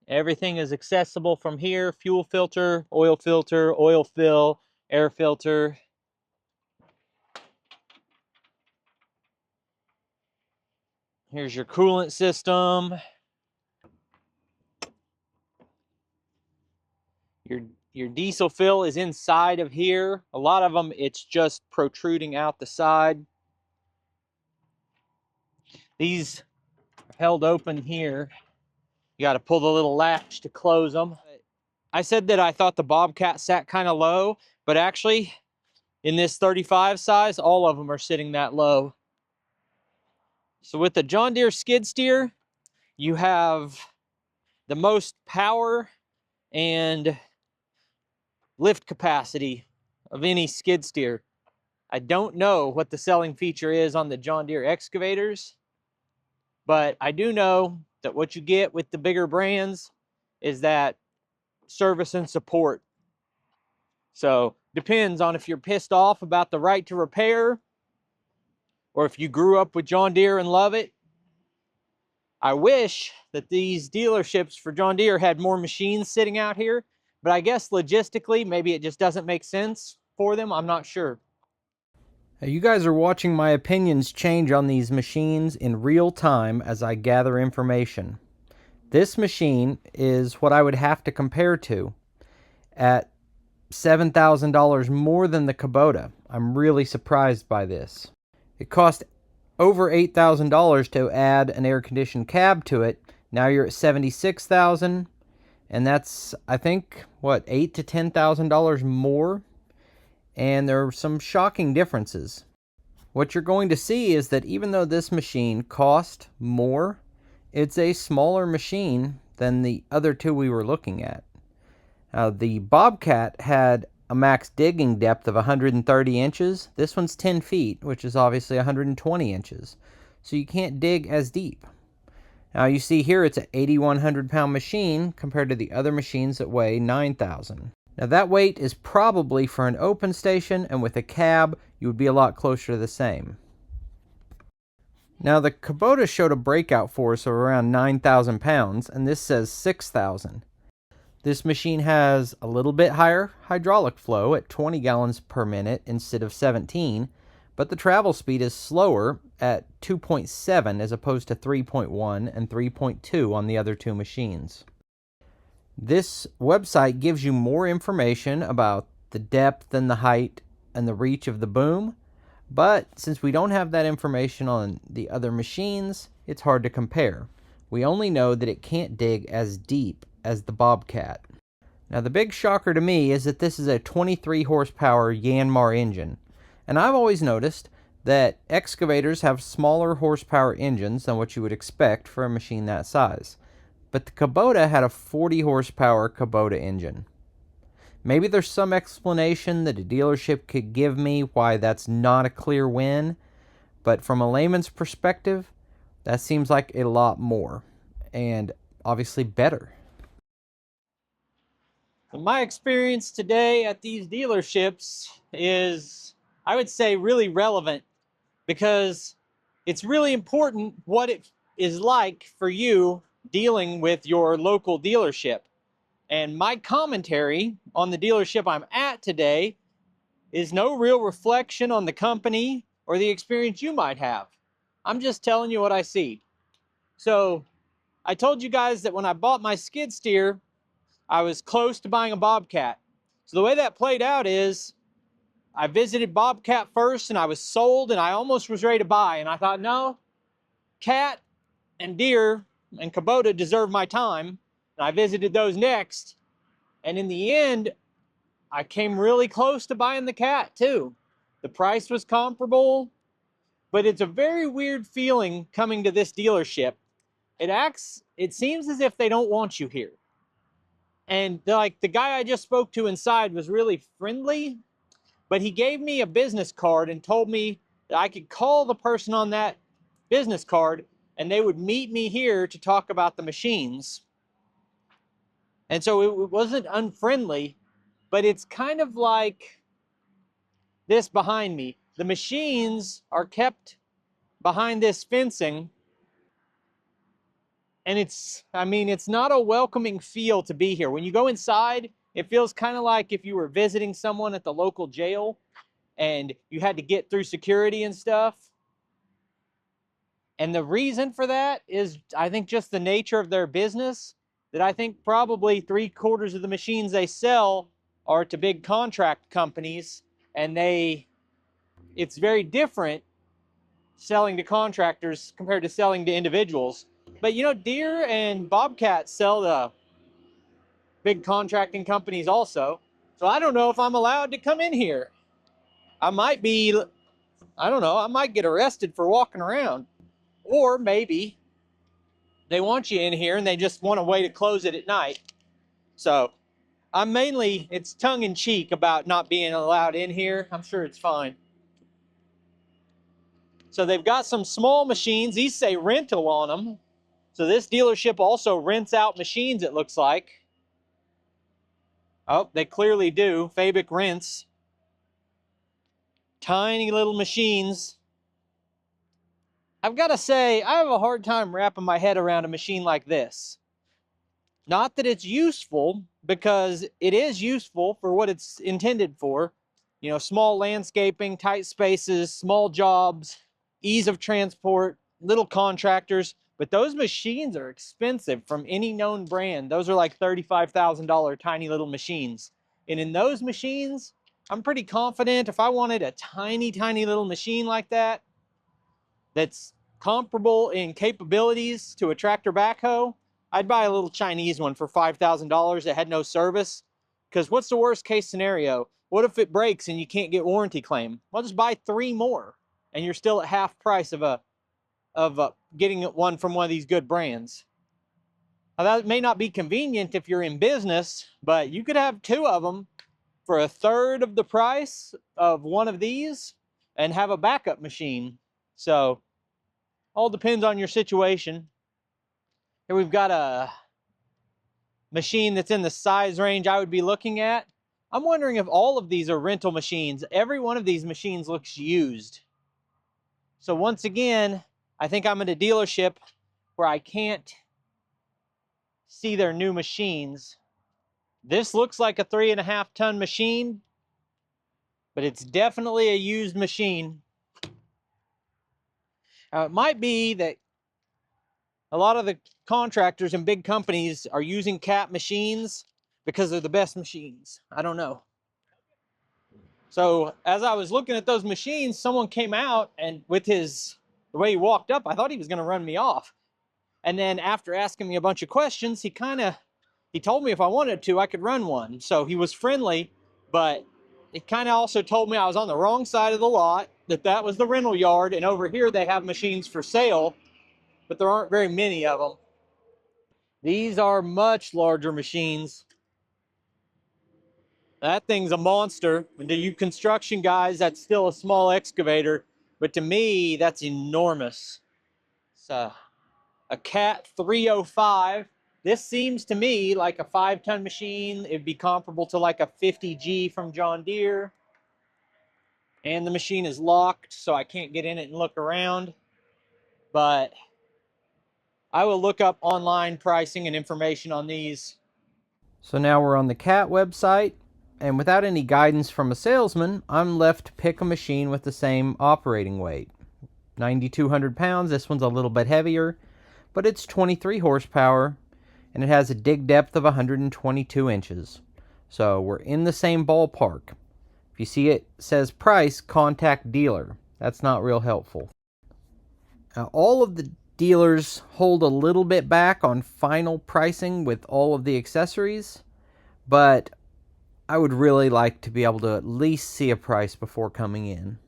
Everything is accessible from here. Fuel filter, oil fill, air filter. Here's your coolant system. Your diesel fill is inside of here. A lot of them, it's just protruding out the side. These are held open here. You got to pull the little latch to close them. I said that I thought the Bobcat sat kind of low, but actually, in this 35 size, all of them are sitting that low. So with the John Deere skid steer, you have the most power and lift capacity of any skid steer. I don't know what the selling feature is on the John Deere excavators, but I do know that what you get with the bigger brands is that service and support. So depends on if you're pissed off about the right to repair or if you grew up with John Deere and love it. I wish that these dealerships for John Deere had more machines sitting out here, but I guess logistically, maybe it just doesn't make sense for them. I'm not sure. You guys are watching my opinions change on these machines in real time as I gather information. This machine is what I would have to compare to at $7,000 more than the Kubota. I'm really surprised by this. It cost over $8,000 to add an air-conditioned cab to it. Now you're at $76,000, and that's, I think, what, $8,000 to $10,000 more? And there are some shocking differences. What you're going to see is that even though this machine cost more, it's a smaller machine than the other two we were looking at. The Bobcat had a max digging depth of 130 inches. This one's 10 feet, which is obviously 120 inches. So you can't dig as deep. Now you see here it's an 8,100 pound machine compared to the other machines that weigh 9,000. Now that weight is probably for an open station, and with a cab you would be a lot closer to the same. Now the Kubota showed a breakout force of around 9,000 pounds, and this says 6,000. This machine has a little bit higher hydraulic flow at 20 gallons per minute instead of 17, but the travel speed is slower at 2.7 as opposed to 3.1 and 3.2 on the other two machines. This website gives you more information about the depth and the height and the reach of the boom, but since we don't have that information on the other machines, it's hard to compare. We only know that it can't dig as deep as the Bobcat. Now the big shocker to me is that this is a 23 horsepower Yanmar engine, and I've always noticed that excavators have smaller horsepower engines than what you would expect for a machine that size. But the Kubota had a 40 horsepower Kubota engine. Maybe there's some explanation that a dealership could give me why that's not a clear win, but from a layman's perspective, that seems like a lot more, and obviously better. My experience today at these dealerships is, I would say, really relevant, because it's really important what it is like for you dealing with your local dealership. And my commentary on the dealership I'm at today is no real reflection on the company or the experience you might have. I'm just telling you what I see. So I told you guys that when I bought my skid steer, I was close to buying a Bobcat. So the way that played out is I visited Bobcat first and I was sold and I almost was ready to buy. And I thought, no, Cat and Deere and Kubota deserve my time. And I visited those next. And in the end, I came really close to buying the Cat too. The price was comparable, but it's a very weird feeling coming to this dealership. It seems as if they don't want you here. And like the guy I just spoke to inside was really friendly, but he gave me a business card and told me that I could call the person on that business card and they would meet me here to talk about the machines. And so it wasn't unfriendly, but it's kind of like this behind me. The machines are kept behind this fencing, and it's not a welcoming feel to be here. When you go inside, it feels kind of like if you were visiting someone at the local jail and you had to get through security and stuff. And the reason for that is, I think, just the nature of their business, that I think probably 3/4 of the machines they sell are to big contract companies, and it's very different selling to contractors compared to selling to individuals. But Deere and Bobcat sell to big contracting companies also. So I don't know if I'm allowed to come in here. I might be, I don't know, I might get arrested for walking around. Or maybe they want you in here and they just want a way to close it at night. So it's tongue in cheek about not being allowed in here. I'm sure it's fine. So they've got some small machines. These say rental on them. So this dealership also rents out machines, it looks like. Oh, they clearly do. Fabic Rents. Tiny little machines. I've got to say, I have a hard time wrapping my head around a machine like this. Not that it's useful, because it is useful for what it's intended for. Small landscaping, tight spaces, small jobs, ease of transport, little contractors. But those machines are expensive from any known brand. Those are like $35,000 tiny little machines. And in those machines, I'm pretty confident if I wanted a tiny, tiny little machine like that, that's comparable in capabilities to a tractor backhoe, I'd buy a little Chinese one for $5,000 that had no service. Because what's the worst case scenario? What if it breaks and you can't get warranty claim? Well, just buy 3 more and you're still at half price of getting one from one of these good brands. Now, that may not be convenient if you're in business, but you could have 2 of them for 1/3 of the price of one of these and have a backup machine. So all depends on your situation. Here we've got a machine that's in the size range I would be looking at. I'm wondering if all of these are rental machines. Every one of these machines looks used. So once again, I think I'm at a dealership where I can't see their new machines. This looks like a 3.5-ton machine, but it's definitely a used machine. It might be that a lot of the contractors and big companies are using Cat machines because they're the best machines. I don't know. So as I was looking at those machines, someone came out, and with the way he walked up, I thought he was going to run me off. And then after asking me a bunch of questions, he told me if I wanted to, I could run one. So he was friendly, but he kind of also told me I was on the wrong side of the lot, that was the rental yard, and over here they have machines for sale, but there aren't very many of them. These are much larger machines. That thing's a monster. And to you construction guys, that's still a small excavator, but to me, that's enormous. It's a Cat 305. This seems to me like a 5-ton machine. It'd be comparable to like a 50G from John Deere. And the machine is locked, so I can't get in it and look around. But I will look up online pricing and information on these. So now we're on the Cat website, and without any guidance from a salesman, I'm left to pick a machine with the same operating weight. 9,200 pounds, this one's a little bit heavier, but it's 23 horsepower, and it has a dig depth of 122 inches. So we're in the same ballpark. If you see it says price, contact dealer. That's not real helpful. Now, all of the dealers hold a little bit back on final pricing with all of the accessories, but I would really like to be able to at least see a price before coming in.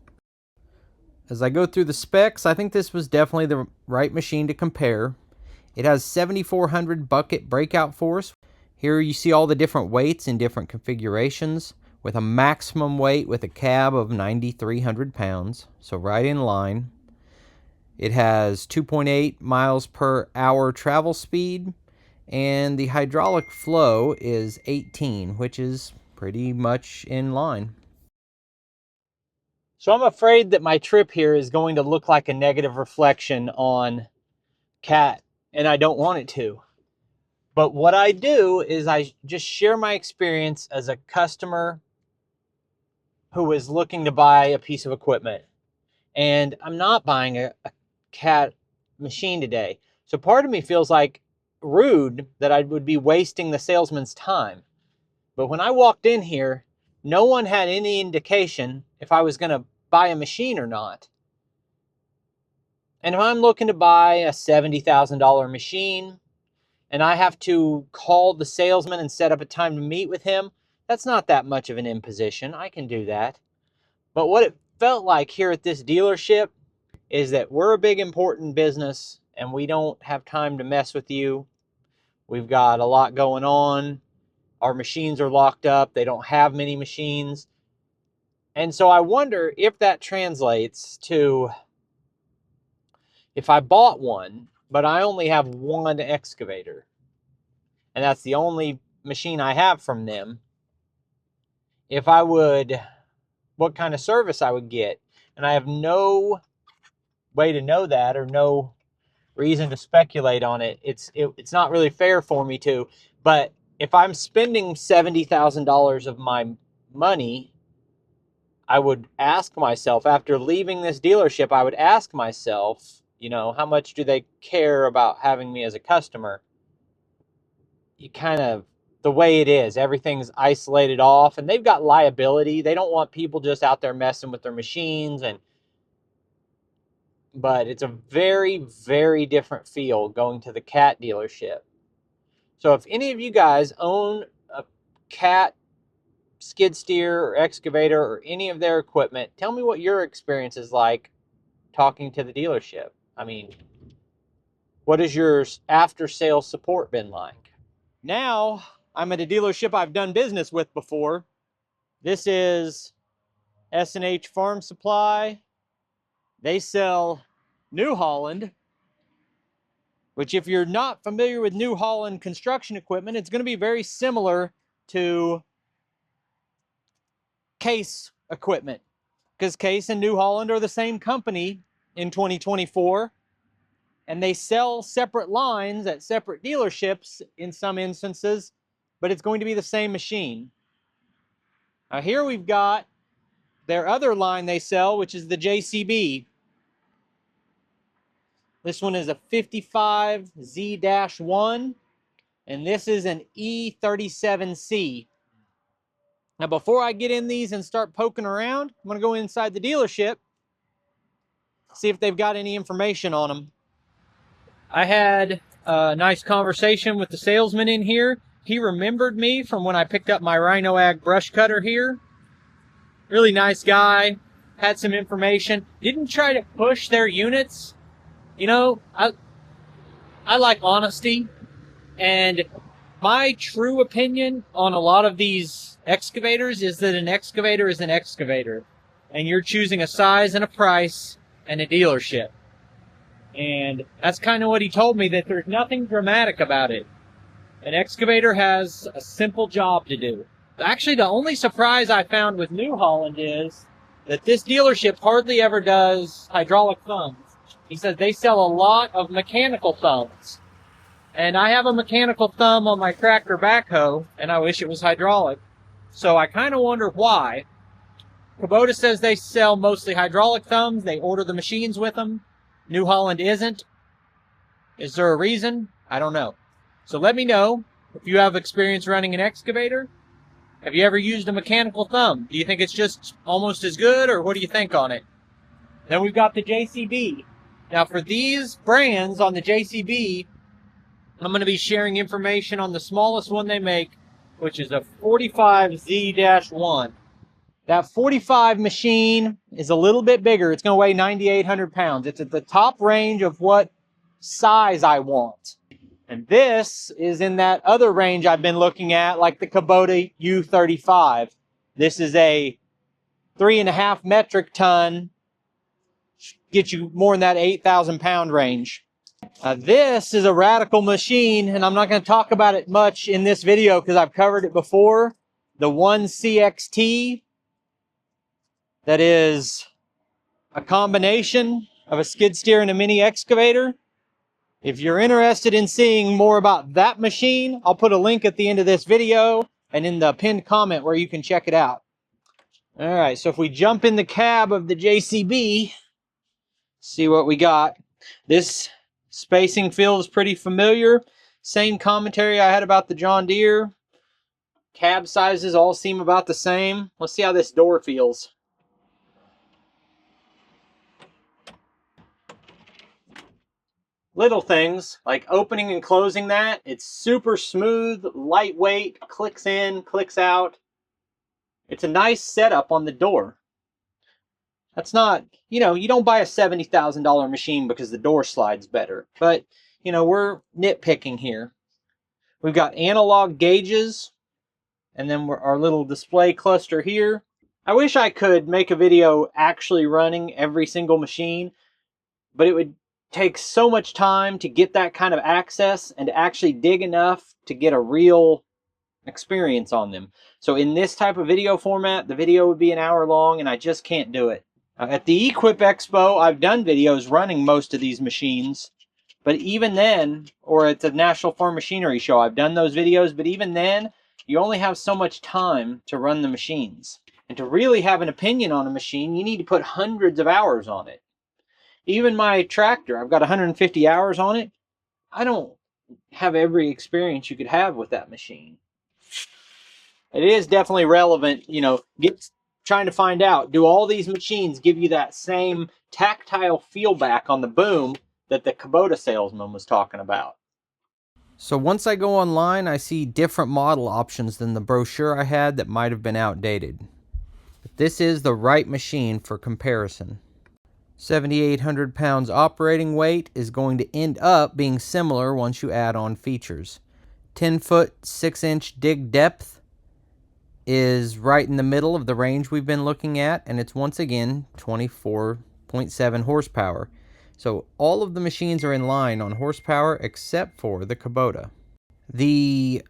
As I go through the specs, I think this was definitely the right machine to compare. It has 7,400 bucket breakout force. Here you see all the different weights in different configurations, with a maximum weight with a cab of 9,300 pounds, so right in line. It has 2.8 miles per hour travel speed, and the hydraulic flow is 18, which is pretty much in line. So I'm afraid that my trip here is going to look like a negative reflection on Cat, and I don't want it to. But what I do is I just share my experience as a customer who is looking to buy a piece of equipment. And I'm not buying a Cat machine today. So part of me feels like rude that I would be wasting the salesman's time. But when I walked in here, no one had any indication if I was going to buy a machine or not. And if I'm looking to buy a $70,000 machine and I have to call the salesman and set up a time to meet with him, that's not that much of an imposition. I can do that. But what it felt like here at this dealership is that we're a big, important business and we don't have time to mess with you. We've got a lot going on. Our machines are locked up. They don't have many machines. And so I wonder if that translates to if I bought one, but I only have one excavator, and that's the only machine I have from them, what kind of service I would get. And I have no way to know that, or no reason to speculate on it. It's not really fair for me to, but if I'm spending $70,000 of my money, I would ask myself, after leaving this dealership, I would ask myself, how much do they care about having me as a customer? The way it is, everything's isolated off, and they've got liability. They don't want people just out there messing with their machines, but it's a very, very different feel going to the Cat dealership. So if any of you guys own a Cat skid steer or excavator or any of their equipment, tell me what your experience is like talking to the dealership. I mean, what has your after sales support been like? Now I'm at a dealership I've done business with before. This is S&H Farm Supply. They sell New Holland, which, if you're not familiar with New Holland construction equipment, it's going to be very similar to Case equipment, because Case and New Holland are the same company in 2024, and they sell separate lines at separate dealerships in some instances, but it's going to be the same machine. Now here we've got their other line they sell, which is the JCB. This one is a 55Z-1, and this is an E37C. Now before I get in these and start poking around, I'm going to go inside the dealership, see if they've got any information on them. I had a nice conversation with the salesman in here. He remembered me from when I picked up my Rhino Ag brush cutter here. Really nice guy. Had some information. Didn't try to push their units. You know, I like honesty. And my true opinion on a lot of these excavators is that an excavator is an excavator. And you're choosing a size and a price and a dealership. And that's kind of what he told me, that there's nothing dramatic about it. An excavator has a simple job to do. Actually, the only surprise I found with New Holland is that this dealership hardly ever does hydraulic thumbs. He says they sell a lot of mechanical thumbs. And I have a mechanical thumb on my tractor backhoe, and I wish it was hydraulic. So I kind of wonder why. Kubota says they sell mostly hydraulic thumbs. They order the machines with them. New Holland isn't. Is there a reason? I don't know. So let me know if you have experience running an excavator. Have you ever used a mechanical thumb? Do you think it's just almost as good, or what do you think on it? Then we've got the JCB. Now for these brands on the JCB, I'm going to be sharing information on the smallest one they make, which is a 45Z-1. That 45 machine is a little bit bigger. It's going to weigh 9,800 pounds. It's at the top range of what size I want. And this is in that other range I've been looking at, like the Kubota U35. This is a 3.5 metric ton. Get you more in that 8,000 pound range. This is a radical machine, and I'm not going to talk about it much in this video because I've covered it before. The 1CXT. That is a combination of a skid steer and a mini excavator. If you're interested in seeing more about that machine, I'll put a link at the end of this video and in the pinned comment where you can check it out. All right, so if we jump in the cab of the JCB, see what we got. This spacing feels pretty familiar. Same commentary I had about the John Deere. Cab sizes all seem about the same. Let's see how this door feels. Little things like opening and closing that, it's super smooth, lightweight, clicks in, clicks out. It's a nice setup on the door. That's not, you know, you don't buy a $70,000 machine because the door slides better. But, you know, we're nitpicking here. We've got analog gauges, and then our little display cluster here. I wish I could make a video actually running every single machine, but it would take so much time to get that kind of access and to actually dig enough to get a real experience on them. So in this type of video format, the video would be an hour long, and I just can't do it. At the Equip Expo, I've done videos running most of these machines, but even then, or at the National Farm Machinery Show, I've done those videos, but even then, you only have so much time to run the machines. And to really have an opinion on a machine, you need to put hundreds of hours on it. Even my tractor, I've got 150 hours on it. I don't have every experience you could have with that machine. It is definitely relevant, you know, trying to find out, do all these machines give you that same tactile feel back on the boom that the Kubota salesman was talking about? So once I go online, I see different model options than the brochure I had that might have been outdated. But this is the right machine for comparison. 7,800 pounds operating weight is going to end up being similar once you add on features. 10-foot, 6-inch dig depth is right in the middle of the range we've been looking at, and it's once again 24.7 horsepower. So all of the machines are in line on horsepower except for the Kubota. The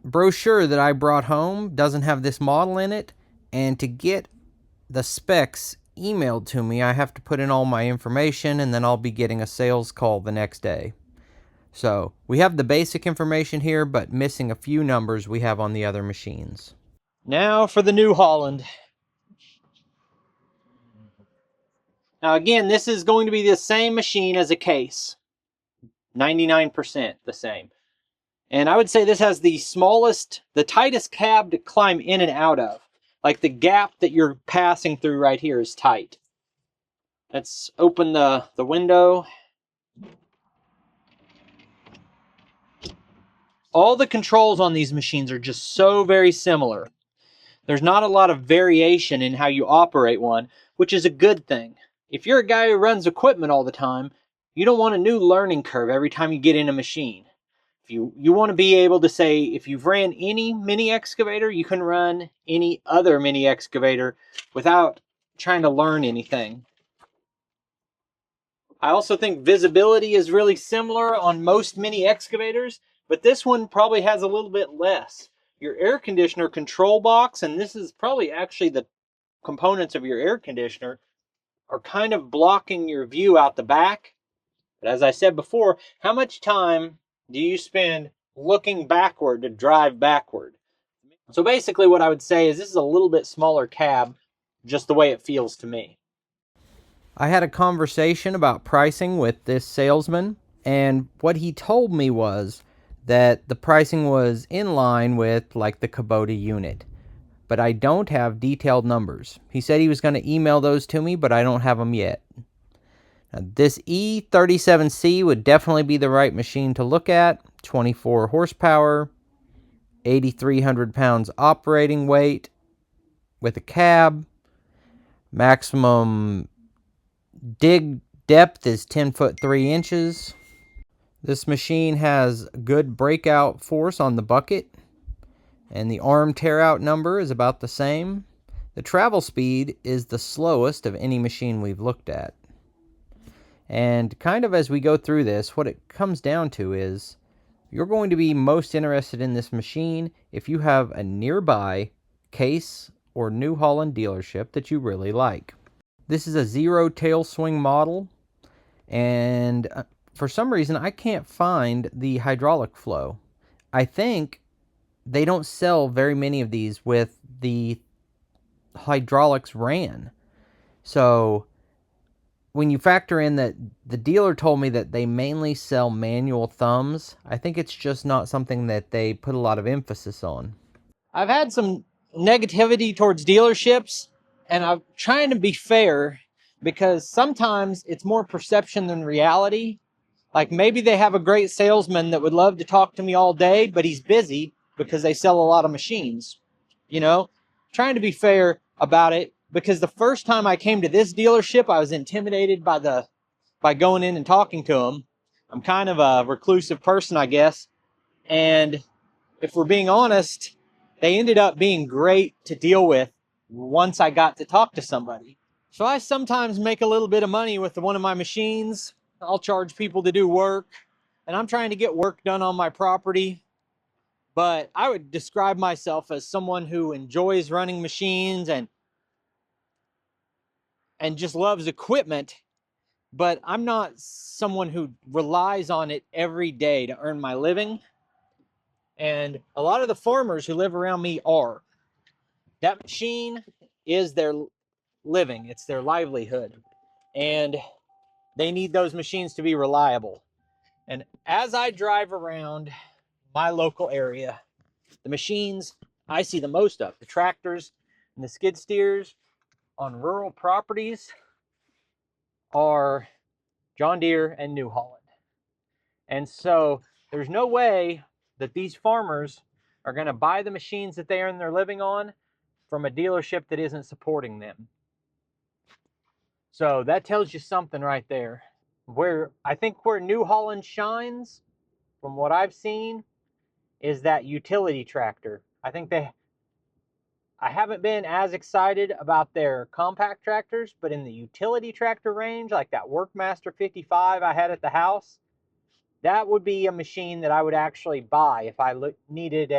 brochure that I brought home doesn't have this model in it, and to get the specs emailed to me, I have to put in all my information, and then I'll be getting a sales call the next day. So we have the basic information here, but missing a few numbers we have on the other machines. Now for the New Holland. Now again, this is going to be the same machine as a case. 99% the same. And I would say this has the smallest, the tightest cab to climb in and out of. Like the gap that you're passing through right here is tight. Let's open the window. All the controls on these machines are just so very similar. There's not a lot of variation in how you operate one, which is a good thing. If you're a guy who runs equipment all the time, you don't want a new learning curve every time you get in a machine. You want to be able to say, if you've ran any mini excavator, you can run any other mini excavator without trying to learn anything. I also think visibility is really similar on most mini excavators, but this one probably has a little bit less. Your air conditioner control box, and this is probably actually the components of your air conditioner, are kind of blocking your view out the back. But as I said before, how much time do you spend looking backward to drive backward? So basically what I would say is this is a little bit smaller cab, just the way it feels to me. I had a conversation about pricing with this salesman, and what he told me was that the pricing was in line with like the Kubota unit, but I don't have detailed numbers. He said he was going to email those to me, but I don't have them yet. Now, this E37C would definitely be the right machine to look at. 24 horsepower, 8,300 pounds operating weight with a cab. Maximum dig depth is 10 foot 3 inches. This machine has good breakout force on the bucket, and the arm tear out number is about the same. The travel speed is the slowest of any machine we've looked at. And kind of as we go through this, what it comes down to is you're going to be most interested in this machine if you have a nearby Case or New Holland dealership that you really like. This is a zero tail swing model, and for some reason I can't find the hydraulic flow. I think they don't sell very many of these with the hydraulics ran. So when you factor in that the dealer told me that they mainly sell manual thumbs, I think it's just not something that they put a lot of emphasis on. I've had some negativity towards dealerships, and I'm trying to be fair because sometimes it's more perception than reality. Like maybe they have a great salesman that would love to talk to me all day, but he's busy because they sell a lot of machines. You know, trying to be fair about it, because the first time I came to this dealership, I was intimidated by going in and talking to them. I'm kind of a reclusive person, I guess. And if we're being honest, they ended up being great to deal with once I got to talk to somebody. So I sometimes make a little bit of money with one of my machines. I'll charge people to do work, and I'm trying to get work done on my property. But I would describe myself as someone who enjoys running machines and just loves equipment, but I'm not someone who relies on it every day to earn my living. And a lot of the farmers who live around me are. That machine is their living. It's their livelihood. And they need those machines to be reliable. And as I drive around my local area, the machines I see the most of, the tractors and the skid steers on rural properties, are John Deere and New Holland. And so there's no way that these farmers are going to buy the machines that they earn their living on from a dealership that isn't supporting them. So that tells you something right there. Where I think where New Holland shines, from what I've seen, is that utility tractor. I haven't been as excited about their compact tractors, but in the utility tractor range, like that Workmaster 55 I had at the house, that would be a machine that I would actually buy if I needed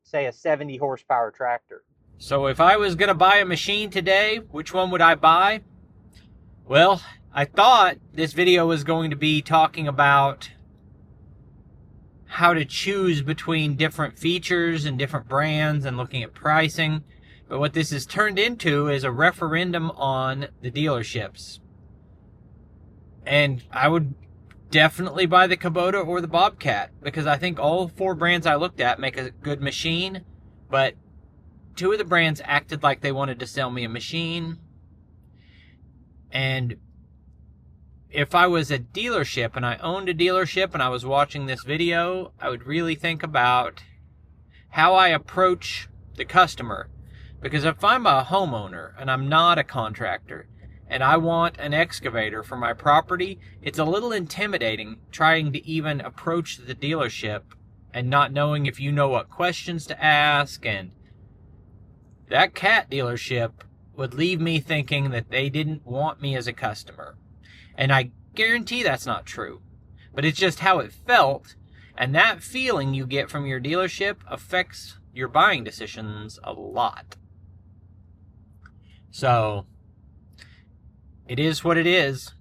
say a 70 horsepower tractor. So if I was going to buy a machine today, which one would I buy? Well, I thought this video was going to be talking about how to choose between different features and different brands and looking at pricing. But what this has turned into is a referendum on the dealerships. And I would definitely buy the Kubota or the Bobcat, because I think all 4 brands I looked at make a good machine, but 2 of the brands acted like they wanted to sell me a machine. And if I was a dealership and I owned a dealership and I was watching this video, I would really think about how I approach the customer. Because if I'm a homeowner and I'm not a contractor and I want an excavator for my property, it's a little intimidating trying to even approach the dealership and not knowing if you know what questions to ask. And that cat dealership would leave me thinking that they didn't want me as a customer. And I guarantee that's not true. But it's just how it felt. And that feeling you get from your dealership affects your buying decisions a lot. So, it is what it is.